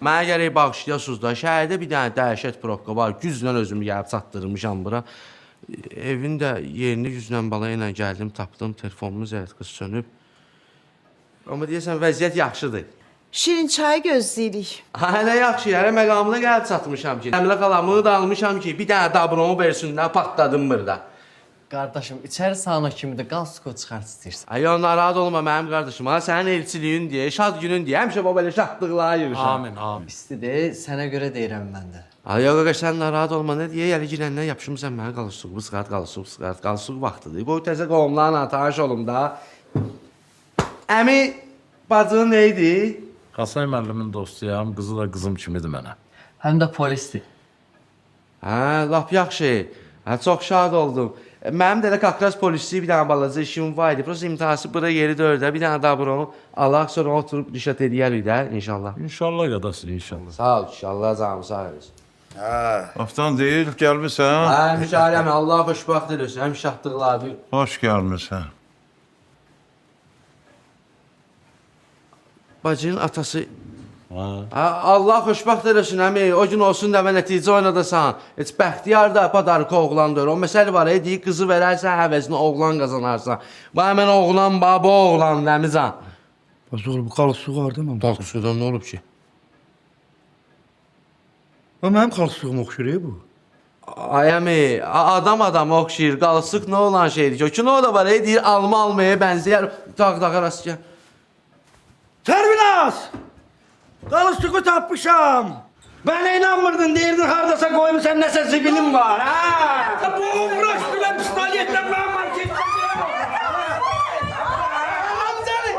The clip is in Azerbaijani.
Mənə gərək bağışlayasınız da, şəhərdə bir dənə dəhşət probka var, güclə özümü gəlib çatdırmışam bura. Evin də yerini 100-lə bala ilə gəldim, tapdım, telefonumun zərətkası sönüb. Amma deyəsən, vəziyyət yaxşıdır. Şirin çayı gözləyirik. Hələ yaxşı, hələ məqamına gəlib çatmışam ki. Əmrə qalamını da almışam ki, bir dənə dabromu versinlər, patladım burada. Qardaşım, içəri sağına kimi də qalsuko çıxart istəyirsən. Ay, narahat olma mənim qardaşım. Ha, sənin elçiliyin deyə, şad günün deyə, həmişə bu belə şadlıqlara yığışam. Amin, amin. İstidir, sənə görə deyirəm mən də. Ay, yox, sən narahat olma, nə deyə, gəli girəndən yapışımsan mənə qalsuq, çıxart, qalsuq vaxtıdır. Qoy təzə qohumlarla tanış olum da. Əmi, bacın neydi? Qasay müəllimin dostuyam, qızı da qızım kimidir mənə. Həm də polisdir. Hə, lap yaxşı. Hə, çox şad oldum. Mənim də elə kakras polisi bir dənə balaca işim var idi. Prosta imtahası bura yeri dördə, bir dənə dabromu alaq, sonra oturub rişat edəyərik də, inşallah. İnşallah qadası, inşallah. Sağ ol, inşallah, canım, sağ olasın. Aftan deyil, gəlmisən? Hə, müşahirəm, Allah xoşbaxt eləsin, həm şadlıqlardır. Hoş gəlmisən. Bacının atası... Allah xoşbaxt eləsin, əmi, o gün olsun da mən nəticə oynadasan. Heç bəxtiyar da padarıqı oğlandır. O məsələ var, deyik, qızı verərsən, həvəzini oğlan qazanarsan. Bu həmən oğlan, bu oğlan, əmizan. Bazı oğlum, qalsuq vardı mı? Qalsuqdan nə olub ki? Mənim qalsuqum oxşur bu. Ay əmi, adam oxşayır, qalsıq nə olan şeydir ki? O ki, nə o da var, deyir, alma almaya bənzəyər, dağ rast gəl. Terbinas! Qalsuqu tapmışam. Mənə inanmırdın, deyirdin, haradasa qoymusan, nəsə zibilim var, ha? Bu uğraş bile pistoletle mən market Anam canım,